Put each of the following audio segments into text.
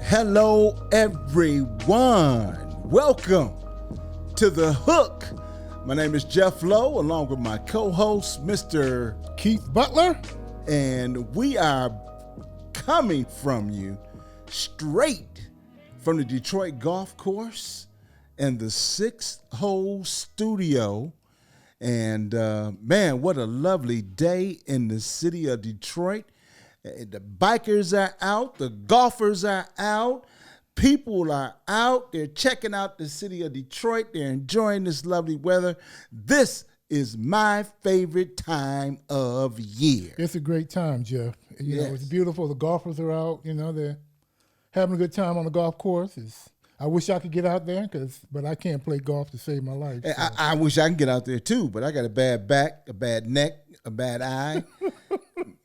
Hello, everyone. Welcome to The Hook. My name is Jeff Lowe, along with my co-host, Mr. Keith Butler. And we are coming from you straight from the Detroit golf course and the 6-hole studio. And man, what a lovely day in the city of Detroit. The bikers are out, the golfers are out, people are out. They're checking out the city of Detroit. They're enjoying this lovely weather. This is my favorite time of year. It's a great time, Jeff. You know, it's beautiful. The golfers are out. You know, they're having a good time on the golf course. I wish I could get out there, but I can't play golf to save my life. So. I wish I could get out there too, but I got a bad back, a bad neck, a bad eye.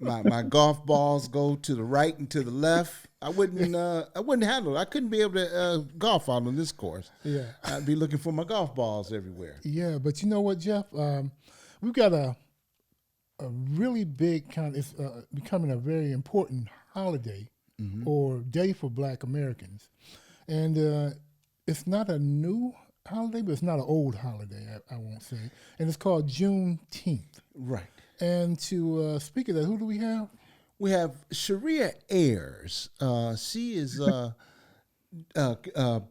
My golf balls go to the right and to the left. I wouldn't handle it. I couldn't be able to golf out on this course. Yeah, I'd be looking for my golf balls everywhere. Yeah, but you know what, Jeff? We've got a really big it's becoming a very important holiday or day for Black Americans. And it's not a new holiday, but it's not an old holiday, I won't say. And it's called Juneteenth. Right. And to speak of that, who do we have? We have Sharea Ayers. She is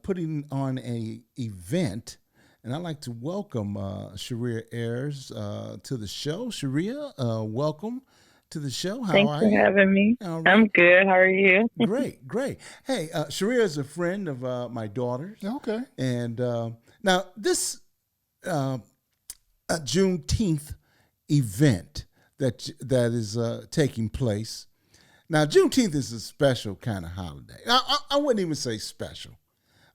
putting on a event, and I'd like to welcome Sharea Ayers to the show. Sharea, welcome to the show. How Thanks are for you? having me. Right. I'm good. How are you? Great. Hey, Sharea is a friend of my daughter's. Okay. And now this Juneteenth event that is taking place. Now, Juneteenth is a special kind of holiday. I wouldn't even say special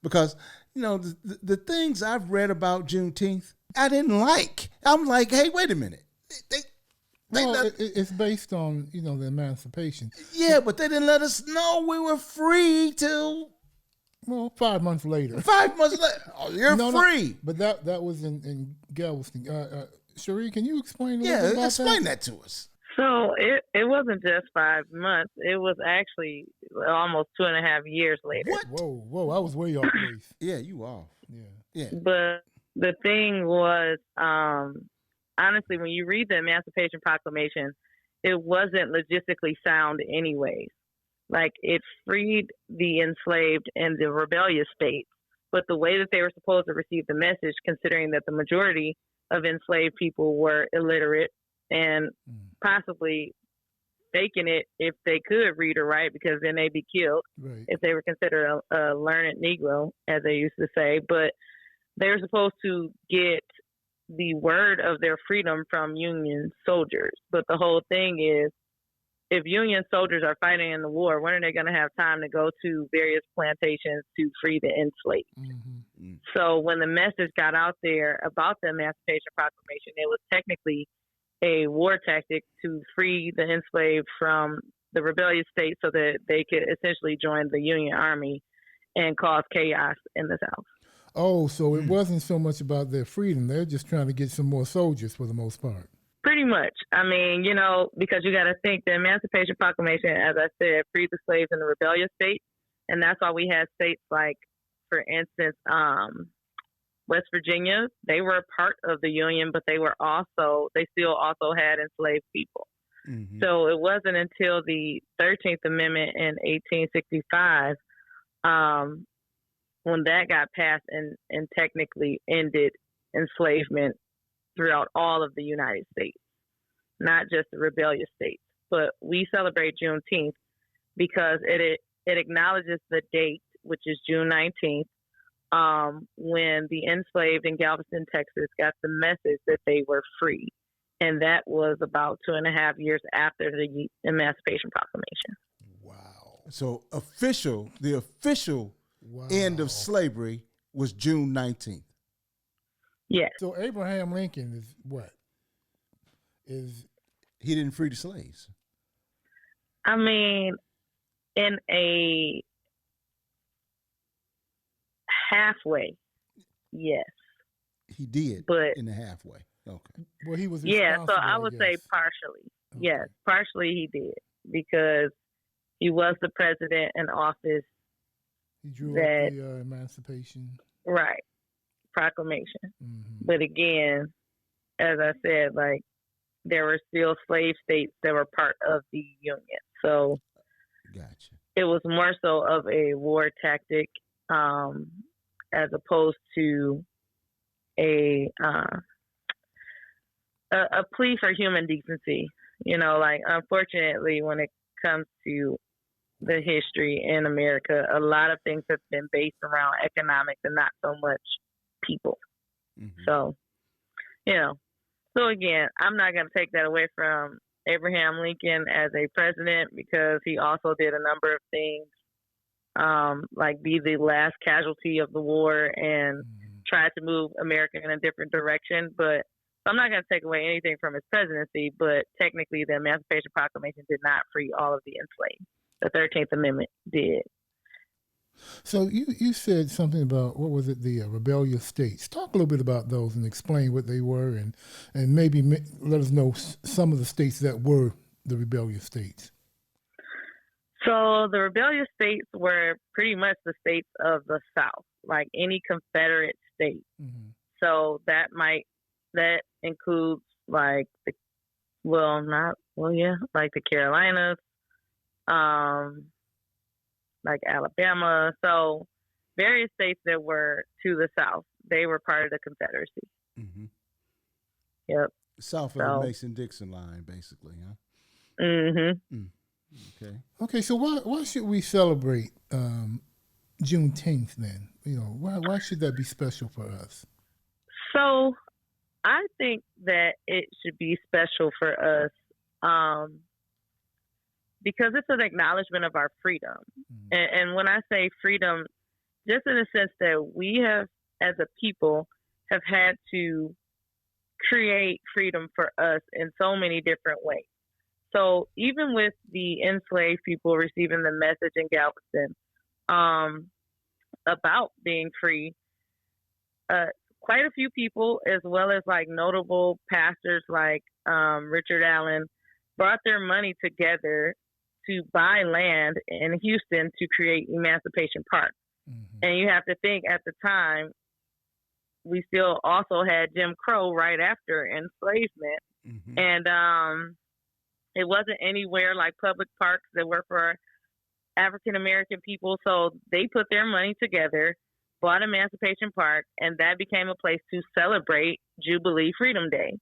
because, you know, the things I've read about Juneteenth, I didn't like. I'm like, hey, wait a minute. It's based on, you know, the Emancipation. Yeah, but they didn't let us know we were free till... Well, 5 months later. 5 months later. Oh, you're free. No, but that was in Galveston. Cherie, can you explain a little bit about explain that to us. So it wasn't just 5 months. It was actually almost 2.5 years later. What? Whoa, I was way off base. Yeah, you off. Yeah. But the thing was, honestly, when you read the Emancipation Proclamation, it wasn't logistically sound anyways. Like, it freed the enslaved and the rebellious states, but the way that they were supposed to receive the message, considering that the majority of enslaved people were illiterate and possibly faking it if they could read or write, because then they'd be killed if they were considered a learned Negro, as they used to say. But they were supposed to get the word of their freedom from Union soldiers. But the whole thing is, if Union soldiers are fighting in the war, when are they going to have time to go to various plantations to free the enslaved? Mm-hmm. So when the message got out there about the Emancipation Proclamation, it was technically a war tactic to free the enslaved from the rebellious states so that they could essentially join the Union Army and cause chaos in the South. Oh, so it wasn't so much about their freedom. They're just trying to get some more soldiers for the most part. Pretty much. I mean, you know, because you got to think the Emancipation Proclamation, as I said, freed the slaves in the rebellious states. And that's why we had states like, for instance, West Virginia. They were a part of the Union, but they still also had enslaved people. Mm-hmm. So it wasn't until the 13th Amendment in 1865 when that got passed and technically ended enslavement throughout all of the United States, not just the rebellious states. But we celebrate Juneteenth because it acknowledges the date, which is June 19th, when the enslaved in Galveston, Texas, got the message that they were free. And that was about 2.5 years after the Emancipation Proclamation. Wow. So the official end of slavery was June 19th. Yes. So Abraham Lincoln is what? He didn't free the slaves. I mean, in a halfway, yes. He did, but in the halfway. Okay. Well, he was so I would say partially. Okay. Yes, partially he did, because he was the president in office He drew up that, the Emancipation. right, Proclamation. Mm-hmm. But again, as I said, like, there were still slave states that were part of the Union. So Gotcha. it was more so of a war tactic, as opposed to a plea for human decency. Like, unfortunately, when it comes to the history in America, a lot of things have been based around economics and not so much people. Mm-hmm. So, so again, I'm not going to take that away from Abraham Lincoln as a president, because he also did a number of things, like be the last casualty of the war and try to move America in a different direction. But I'm not going to take away anything from his presidency, but technically the Emancipation Proclamation did not free all of the enslaved. The 13th Amendment did. So you said something about, what was it, the rebellious states. Talk a little bit about those and explain what they were, and maybe let us know some of the states that were the rebellious states. So the rebellious states were pretty much the states of the South, like any Confederate state. Mm-hmm. So that includes like the Carolinas, like Alabama. So various states that were to the South, they were part of the Confederacy. Mm-hmm. Yep. South of the Mason-Dixon line, basically, huh? Mm-hmm. Mm. Okay. Okay, so why should we celebrate Juneteenth then? Why should that be special for us? So I think that it should be special for us, because it's an acknowledgement of our freedom. Mm-hmm. And when I say freedom, just in the sense that we have, as a people, have had to create freedom for us in so many different ways. So even with the enslaved people receiving the message in Galveston about being free, quite a few people, as well as like notable pastors like Richard Allen, brought their money together to buy land in Houston to create Emancipation Park. Mm-hmm. And you have to think, at the time, we still also had Jim Crow right after enslavement. Mm-hmm. And it wasn't anywhere like public parks that were for African American people. So they put their money together, bought Emancipation Park, and that became a place to celebrate Jubilee Freedom Day.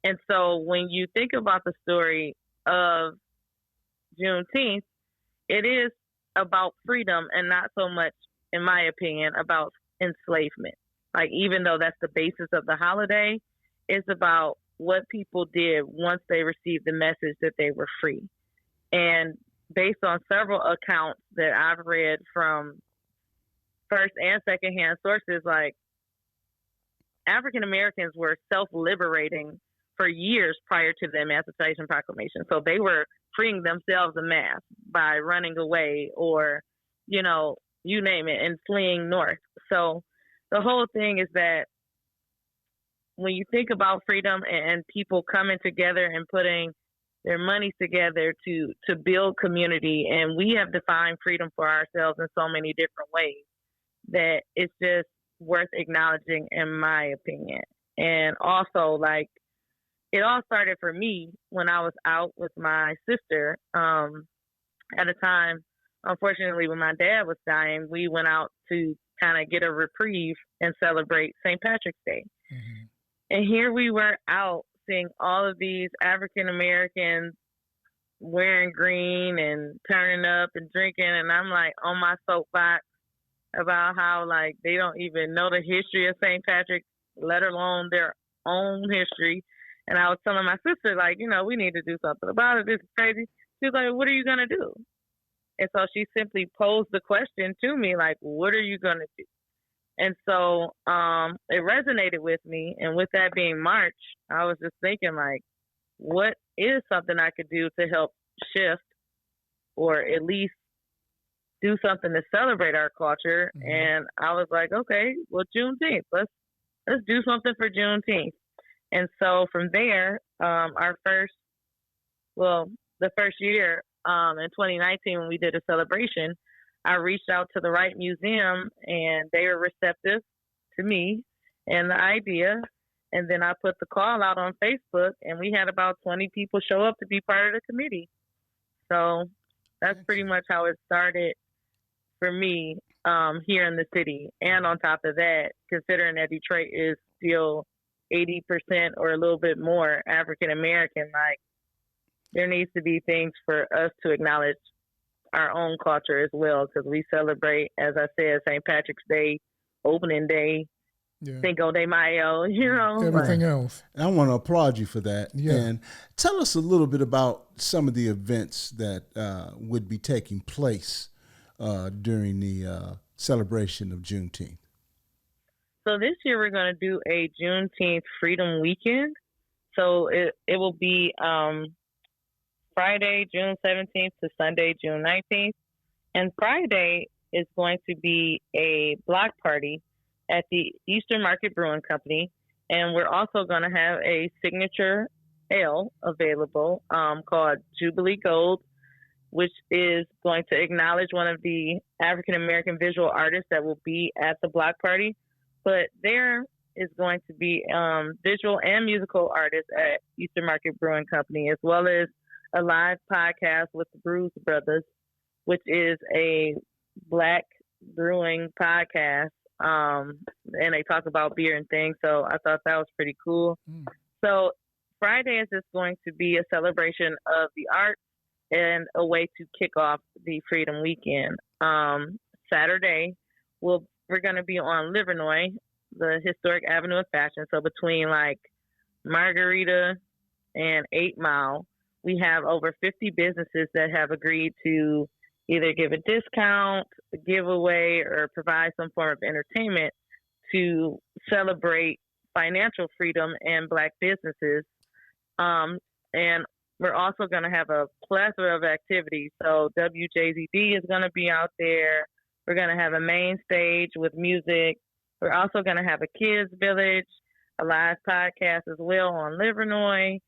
And so when you think about the story of Juneteenth, it is about freedom and not so much, in my opinion, about enslavement. Like, even though that's the basis of the holiday, it's about what people did once they received the message that they were free. And based on several accounts that I've read from first and secondhand sources, like, African Americans were self-liberating for years prior to the Emancipation Proclamation. So they were freeing themselves en masse by running away or, you name it, and fleeing north. So the whole thing is that when you think about freedom and people coming together and putting their money together to build community, and we have defined freedom for ourselves in so many different ways, that it's just worth acknowledging, in my opinion. And also, like, it all started for me when I was out with my sister. At a time, unfortunately, when my dad was dying, we went out to kind of get a reprieve and celebrate St. Patrick's Day. Mm-hmm. And here we were out seeing all of these African Americans wearing green and turning up and drinking. And I'm like on my soapbox about how, like, they don't even know the history of St. Patrick, let alone their own history. And I was telling my sister, like, we need to do something about it. This is crazy. She was like, what are you going to do? And so she simply posed the question to me, like, what are you going to do? And so it resonated with me. And with that being March, I was just thinking, like, what is something I could do to help shift, or at least do something to celebrate our culture? Mm-hmm. And I was like, okay, well, Juneteenth, let's do something for Juneteenth. And so from there, the first year in 2019 when we did a celebration, I reached out to the right museum, and they were receptive to me and the idea. And then I put the call out on Facebook, and we had about 20 people show up to be part of the committee. So that's pretty much how it started for me here in the city. And on top of that, considering that Detroit is still 80% or a little bit more African American, like there needs to be things for us to acknowledge our own culture as well, because we celebrate, as I said, St. Patrick's Day, opening day, Cinco de Mayo, everything else. And I want to applaud you for that. Yeah. And tell us a little bit about some of the events that would be taking place during the celebration of Juneteenth. So this year we're going to do a Juneteenth Freedom Weekend. So it will be Friday, June 17th to Sunday, June 19th. And Friday is going to be a block party at the Eastern Market Brewing Company. And we're also going to have a signature ale available called Jubilee Gold, which is going to acknowledge one of the African American visual artists that will be at the block party. But there is going to be visual and musical artists at Eastern Market Brewing Company, as well as a live podcast with the Brews Brothers, which is a Black brewing podcast. And they talk about beer and things. So I thought that was pretty cool. So Friday is just going to be a celebration of the arts and a way to kick off the Freedom Weekend. Saturday, we're going to be on Livernois, the historic avenue of fashion. So between like Margarita and 8 Mile, we have over 50 businesses that have agreed to either give a discount, a giveaway, or provide some form of entertainment to celebrate financial freedom and Black businesses. And we're also going to have a plethora of activities. So WJZD is going to be out there. We're going to have a main stage with music. We're also going to have a kids village, a live podcast as well on Livernois,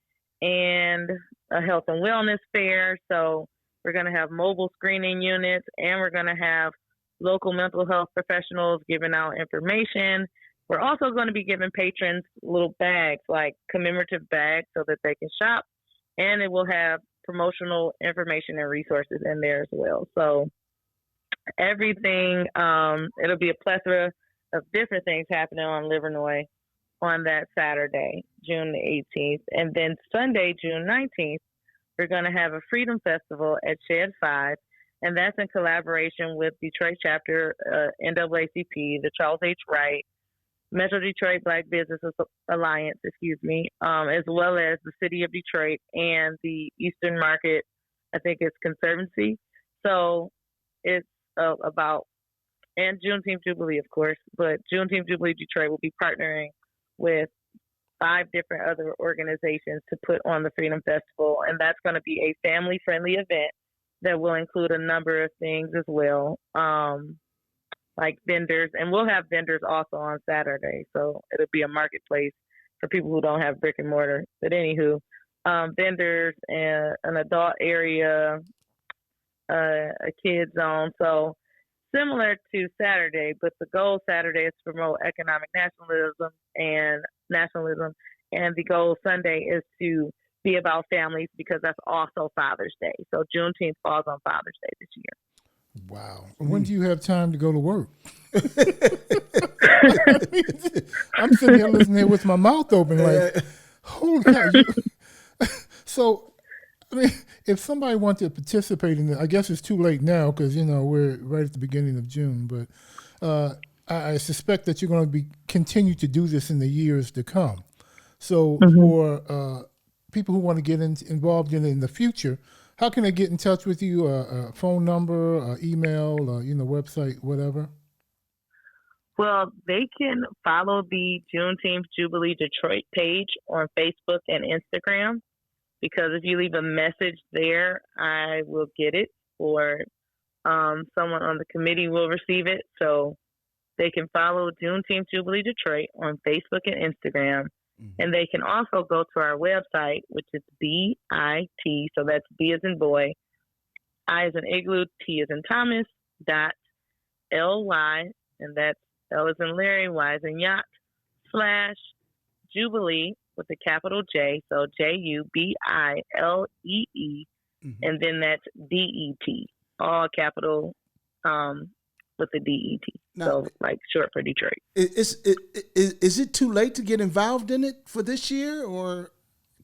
and a health and wellness fair. So we're going to have mobile screening units, and we're going to have local mental health professionals giving out information. We're also going to be giving patrons little bags, like commemorative bags, so that they can shop. And it will have promotional information and resources in there as well. So everything, it'll be a plethora of different things happening on Livernois on that Saturday, June the 18th. And then Sunday, June 19th, we're going to have a Freedom Festival at Shed 5. And that's in collaboration with Detroit chapter, NAACP, the Charles H. Wright, Metro Detroit Black Business Alliance, as well as the City of Detroit and the Eastern Market, I think it's Conservancy. So it's about, and Juneteenth Jubilee, of course, but Juneteenth Jubilee Detroit will be partnering with 5 different other organizations to put on the Freedom Festival. And that's going to be a family-friendly event that will include a number of things as well. Like vendors, and we'll have vendors also on Saturday. So it'll be a marketplace for people who don't have brick and mortar. But anywho, vendors and an adult area, a kid zone. So similar to Saturday, but the goal Saturday is to promote economic nationalism, and the goal Sunday is to be about families, because that's also Father's Day. So Juneteenth falls on Father's Day this year. Wow. When do you have time to go to work? I'm sitting here listening here with my mouth open like, holy cow. So, I mean, if somebody wants to participate in it, I guess it's too late now because, we're right at the beginning of June. But I suspect that you're going to continue to do this in the years to come. So for people who want to get involved in it in the future, how can they get in touch with you? A phone number, email, website, whatever? Well, they can follow the Juneteenth Jubilee Detroit page on Facebook and Instagram, because if you leave a message there, I will get it, or someone on the committee will receive it. So they can follow Juneteenth Jubilee Detroit on Facebook and Instagram. And they can also go to our website, which is BIT, so that's B as in boy, I as in igloo, T as in Thomas, .ly, and that's L as in Larry, Y as in Yacht, /Jubilee with a capital J, so JUBILEE, Mhm. and then that's DET, all capital with the DET. Now, So like short for Detroit. is it too late to get involved in it for this year, or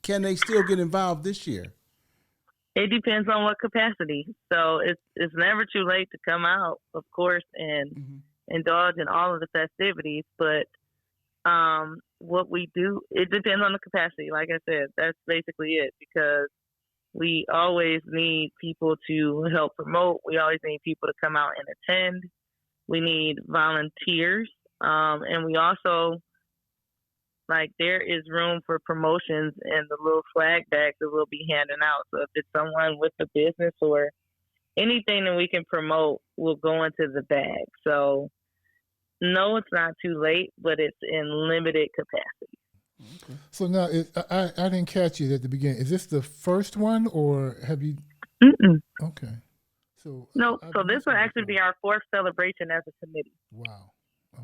can they still get involved this year? It depends on what capacity. So it's never too late to come out, of course, and Mhm. indulge in all of the festivities. But what we do, it depends on the capacity. Like I said, that's basically it, because we always need people to help promote. We always need people to come out and attend. We need volunteers. And we also, like, there is room for promotions and the little swag bags that we'll be handing out. So if it's someone with a business or anything that we can promote, will go into the bag. So no, it's not too late, but it's in limited capacity. Okay. So now, I didn't catch you at the beginning. Is this the first one, or have you? Mm-mm. Okay. So No, I've so this will mentioned actually before. be our fourth celebration as a committee. Wow.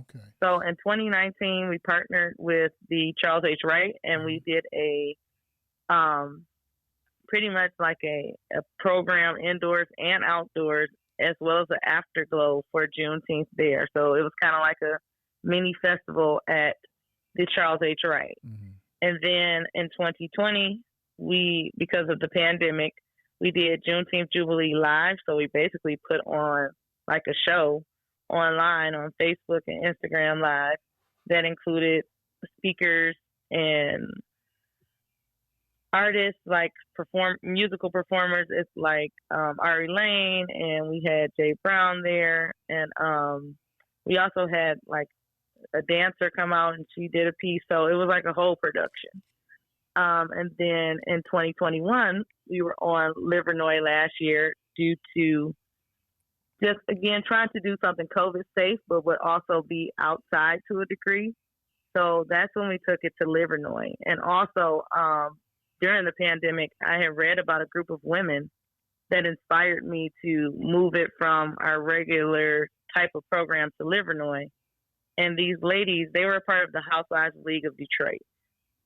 Okay. So in 2019, we partnered with the Charles H. Wright, and we did a pretty much like a program indoors and outdoors, as well as an afterglow for Juneteenth there. So it was kind of like a mini festival at the Charles H. Wright. Mm-hmm. And then in 2020, we, because of the pandemic, we did Juneteenth Jubilee Live. So we basically put on like a show online on Facebook and Instagram Live that included speakers and artists, like musical performers. It's like Ari Lane, and we had Jay Brown there, and we also had like a dancer come out and she did a piece. So it was like a whole production. And then in 2021, we were on Livernois last year due to just, again, trying to do something COVID safe, but would also be outside to a degree. So that's when we took it to Livernois. And also, during the pandemic, I had read about a group of women that inspired me to move it from our regular type of program to Livernois. And these ladies, they were a part of the Housewives League of Detroit.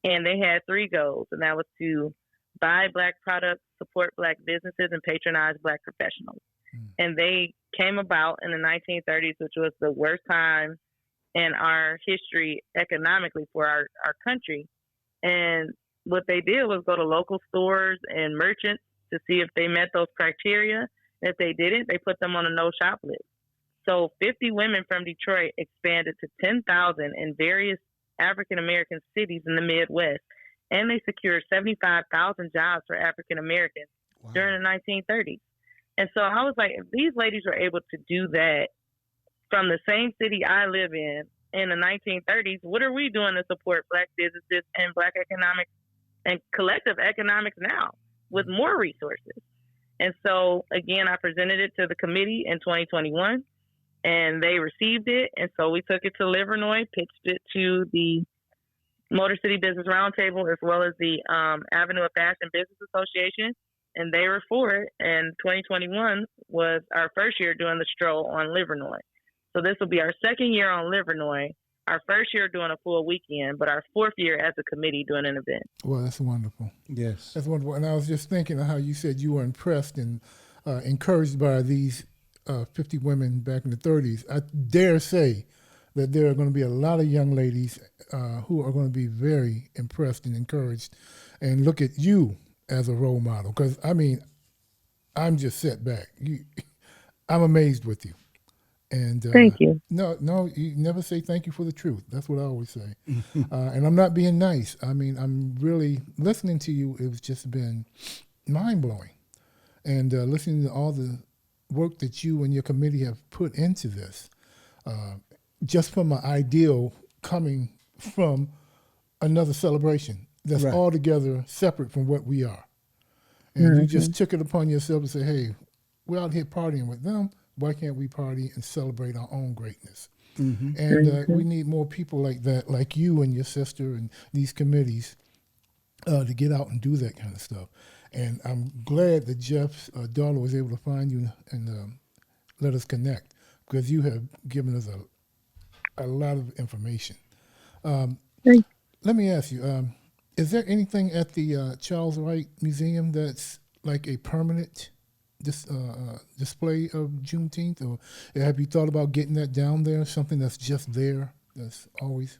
And they had 3 goals, and that was to buy Black products, support Black businesses, and patronize Black professionals. And they came about in the 1930s, which was the worst time in our history economically for our country. And what they did was go to local stores and merchants to see if they met those criteria. If they didn't, they put them on a no-shop list. So 50 women from Detroit expanded to 10,000 in various African-American cities in the Midwest. And they secured 75,000 jobs for African-Americans during the 1930s. And so I was like, if these ladies were able to do that from the same city I live in the 1930s, what are we doing to support Black businesses and Black economics and collective economics now with more resources? And so, again, I presented it to the committee in 2021, and they received it. And so we took it to Livernois, pitched it to the Motor City Business Roundtable, as well as the Avenue of Fashion Business Association, and they were for it. And 2021 was our first year doing the stroll on Livernois. So this will be our second year on Livernois, our first year doing a full weekend, but our 4th year as a committee doing an event. Well, that's wonderful. Yes. That's wonderful. And I was just thinking of how you said you were impressed and encouraged by these 50 women back in the 30s. I dare say that there are going to be a lot of young ladies who are going to be very impressed and encouraged and look at you as a role model. Because, I mean, I'm just set back. I'm amazed with you. And thank you. No, you never say thank you for the truth. That's what I always say. And I'm not being nice. I mean, I'm really listening to you. It's just been mind blowing, and listening to all the work that you and your committee have put into this, just from an ideal coming from another celebration that's altogether separate from what we are, and you just took it upon yourself to say, "Hey, we're out here partying with them. Why can't we party and celebrate our own greatness?" And we need more people like that, like you and your sister and these committees, to get out and do that kind of stuff. And I'm glad that Jeff's daughter was able to find you and let us connect because you have given us a lot of information. Thank Let me ask you, is there anything at the Charles Wright Museum that's like a permanent display of Juneteenth? Or have you thought about getting that down there, something that's just there, that's always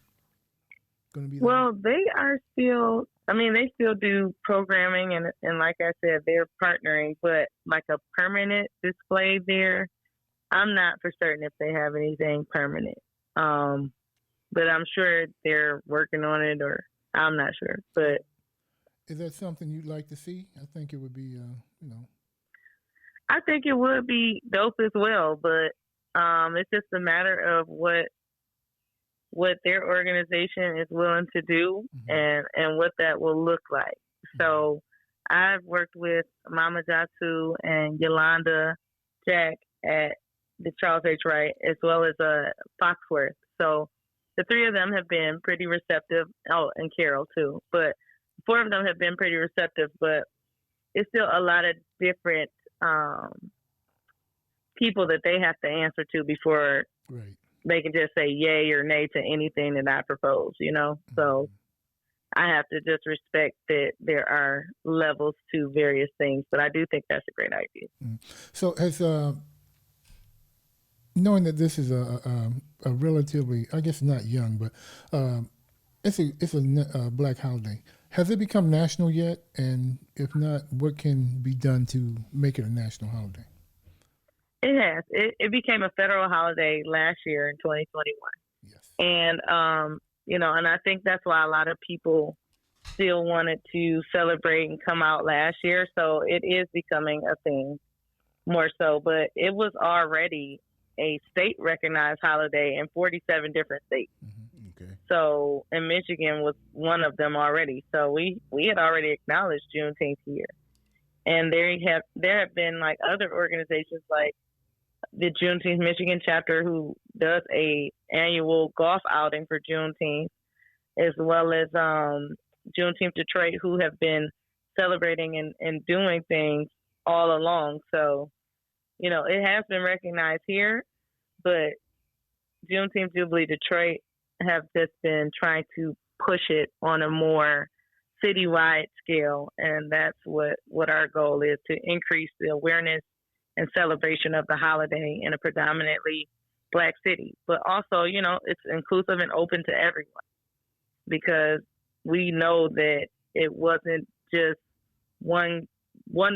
going to be there? Well, they are still. I mean, they still do programming, and like I said, they're partnering. But like a permanent display there, I'm not for certain if they have anything permanent. But I'm sure they're working on it, or I'm not sure. But Is that something you'd like to see? I think it would be, I think it would be dope as well. But it's just a matter of what their organization is willing to do and what that will look like. So I've worked with Mama Jatu and Yolanda Jack at the Charles H. Wright as well as Foxworth. So the three of them have been pretty receptive. Oh, and Carol too. But four of them have been pretty receptive, but it's still a lot of different people that they have to answer to before right. they can just say yay or nay to anything that I propose, you know? So I have to just respect that there are levels to various things, but I do think that's a great idea. So has knowing that this is a relatively, I guess not young, but it's a Black holiday. Has it become national yet? And if not, what can be done to make it a national holiday? It has. It became a federal holiday last year in 2021. Yes. And, and I think that's why a lot of people still wanted to celebrate and come out last year. So it is becoming a thing more so. But it was already a state recognized holiday in 47 different states. Okay. So, and Michigan was one of them already. So we had already acknowledged Juneteenth here. And there have been like other organizations like the Juneteenth Michigan chapter who does a annual golf outing for Juneteenth, as well as Juneteenth Detroit, who have been celebrating and doing things all along. So, it has been recognized here, but Juneteenth Jubilee Detroit have just been trying to push it on a more citywide scale, and that's what our goal is, to increase the awareness and celebration of the holiday in a predominantly Black city. But also, it's inclusive and open to everyone, because we know that it wasn't just one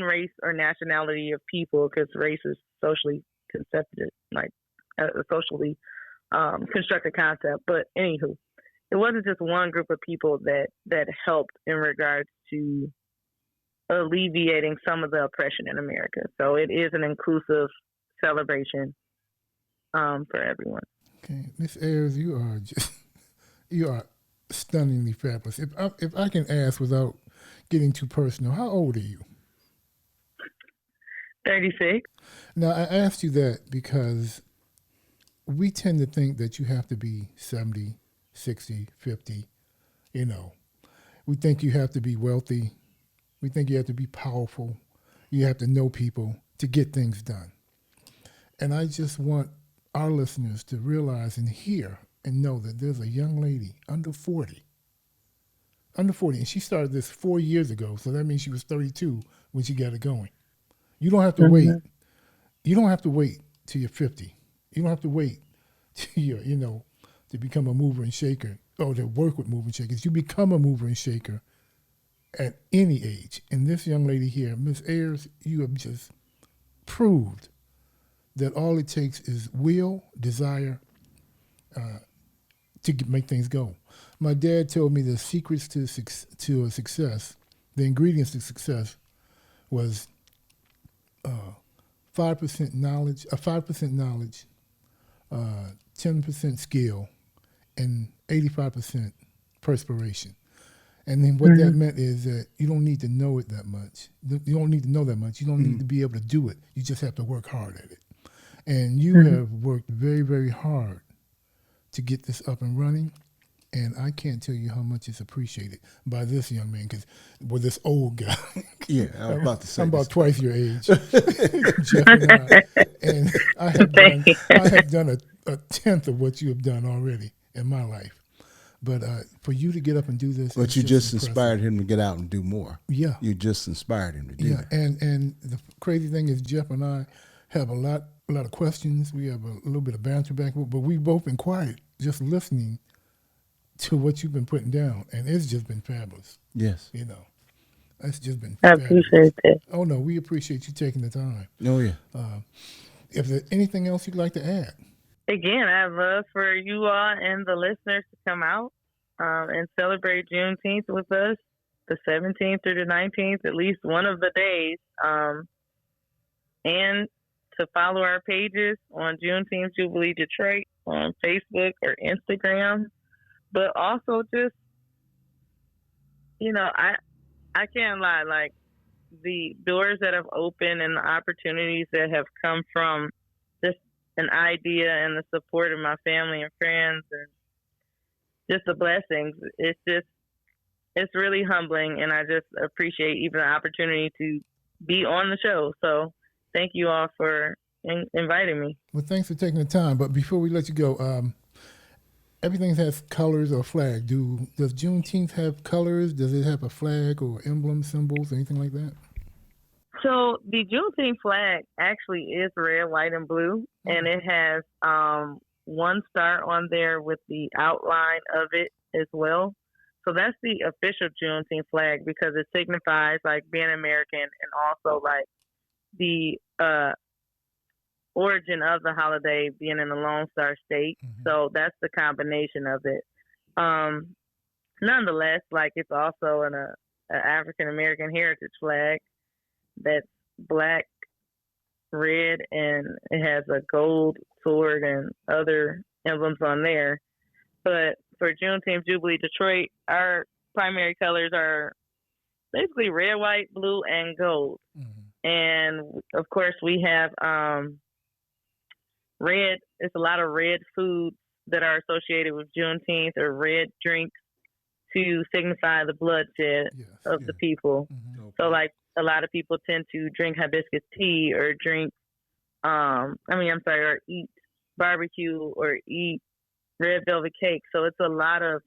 race or nationality of people, because race is socially constructed, like a socially constructed concept. But anywho, it wasn't just one group of people that helped in regards to alleviating some of the oppression in America. So it is an inclusive celebration for everyone. Okay, Miss Ayers, you are stunningly fabulous. If I can ask without getting too personal, how old are you? 36. Now, I asked you that because we tend to think that you have to be 70, 60, 50, We think you have to be wealthy. We think you have to be powerful. You have to know people to get things done. And I just want our listeners to realize and hear and know that there's a young lady under 40, and she started this 4 years ago, so that means she was 32 when she got it going. You don't have to wait. You don't have to wait till you're 50. You don't have to wait till you're, to become a mover and shaker or to work with mover and shakers. You become a mover and shaker at any age. And this young lady here, Miss Ayers, you have just proved that all it takes is will, desire, to make things go. My dad told me the secrets to success, the ingredients to success, was 5% knowledge, 10% skill, and 85% perspiration. And then what that meant is that you don't need to know it that much. You don't need to know that much. You don't need to be able to do it. You just have to work hard at it. And you have worked very, very hard to get this up and running. And I can't tell you how much it's appreciated by this young man, because with this old guy. Yeah, I was about to say I'm about this. twice your age, Jeff and I have done a tenth of what you have done already in my life. But for you to get up and do this, But it's you just impressive. inspired him to get out and do more. Yeah. You just inspired him to do Yeah, that. and the crazy thing is, Jeff and I have a lot of questions. We have a little bit of banter back, but we've both been quiet, just listening to what you've been putting down, and it's just been fabulous. Yes. You know, it's just been I fabulous. appreciate that. Oh no, we appreciate you taking the time. Oh, yeah. If there's anything else you'd like to add. Again, I'd love for you all and the listeners to come out and celebrate Juneteenth with us, the 17th through the 19th, at least one of the days, and to follow our pages on Juneteenth Jubilee Detroit on Facebook or Instagram. But also just, I can't lie, like the doors that have opened and the opportunities that have come from just an idea and the support of my family and friends and just the blessings. It's really humbling, and I just appreciate even the opportunity to be on the show. So thank you all for inviting me. Well, thanks for taking the time. But before we let you go, everything has colors or flag. Does Juneteenth have colors? Does it have a flag or emblem, symbols, anything like that? So the Juneteenth flag actually is red, white, and blue, and it has one star on there with the outline of it as well. So that's the official Juneteenth flag because it signifies like being American and also like the origin of the holiday being in the Lone Star State. Mm-hmm. So that's the combination of it. Nonetheless, like it's also an African American heritage flag that's black, red, and it has a gold sword and other emblems on there. But for Juneteenth Jubilee Detroit, our primary colors are basically red, white, blue, and gold. Mm-hmm. And of course, we have red. It's a lot of red foods that are associated with Juneteenth, or red drinks to signify the bloodshed of the people. Mm-hmm. So, like, a lot of people tend to drink hibiscus tea or drink, or eat barbecue or eat red velvet cake. So it's a lot of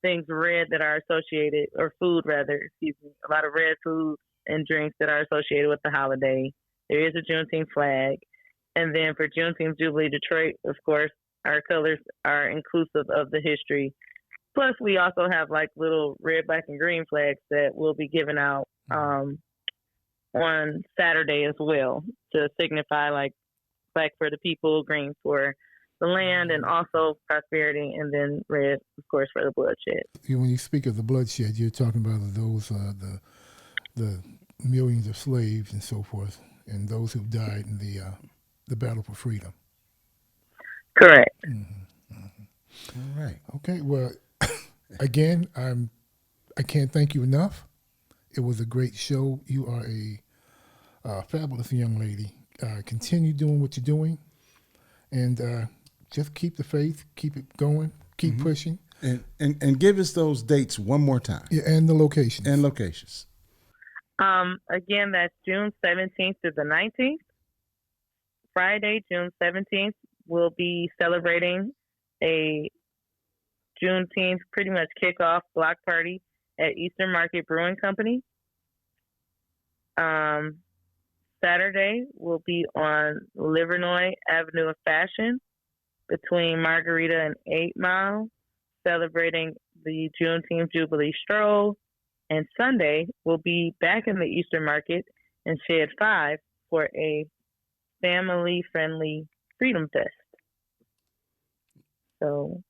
things red that are associated, or food rather, a lot of red foods and drinks that are associated with the holiday. There is a Juneteenth flag. And then for Juneteenth Jubilee Detroit, of course, our colors are inclusive of the history. Plus, we also have like little red, black, and green flags that will be given out on Saturday as well to signify like black for the people, green for the land, and also prosperity, and then red, of course, for the bloodshed. When you speak of the bloodshed, you're talking about those the millions of slaves and so forth, and those who died in the battle for freedom. Correct. Mm-hmm. Mm-hmm. All right. Okay. Well, again, I can't thank you enough. It was a great show. You are a fabulous young lady. Continue doing what you're doing, and just keep the faith, keep it going, keep pushing. And give us those dates one more time. Yeah, and the locations. Again, that's June 17th to the 19th. Friday, June 17th, we'll be celebrating a Juneteenth pretty much kickoff block party at Eastern Market Brewing Company. Saturday, we'll be on Livernois Avenue of Fashion between Margarita and 8 Mile, celebrating the Juneteenth Jubilee Stroll. And Sunday, we'll be back in the Eastern Market in Shed 5 for a family-friendly Freedom Fest. So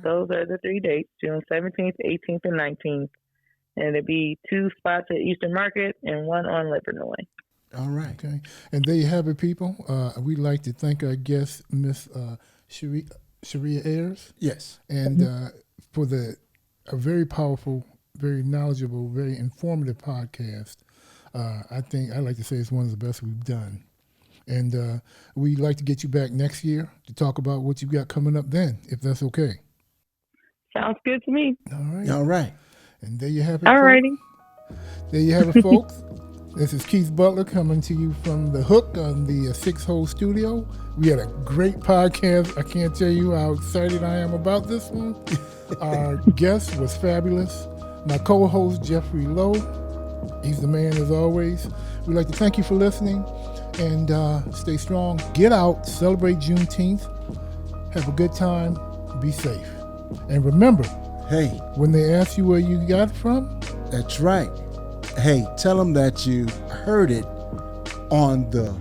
those are the 3 dates, June 17th, 18th, and 19th. And it'll be 2 spots at Eastern Market and 1 on Livernois. All right. Okay. And there you have it, people. We'd like to thank our guest, Miss Sharea Ayers. Yes. And for a very powerful, very knowledgeable, very informative podcast. I think I'd like to say it's one of the best we've done. And we'd like to get you back next year to talk about what you've got coming up then, if that's okay. Sounds good to me. All right. All right. And there you have it. All folks. righty. There you have it, folks. This is Keith Butler coming to you from The Hook on the Six Hole Studio. We had a great podcast. I can't tell you how excited I am about this one. Our guest was fabulous. My co-host, Jeffrey Lowe. He's the man as always. We'd like to thank you for listening and stay strong. Get out, celebrate Juneteenth. Have a good time. Be safe. And remember, Hey, when they ask you where you got it from, that's right. Hey, tell them that you heard it on the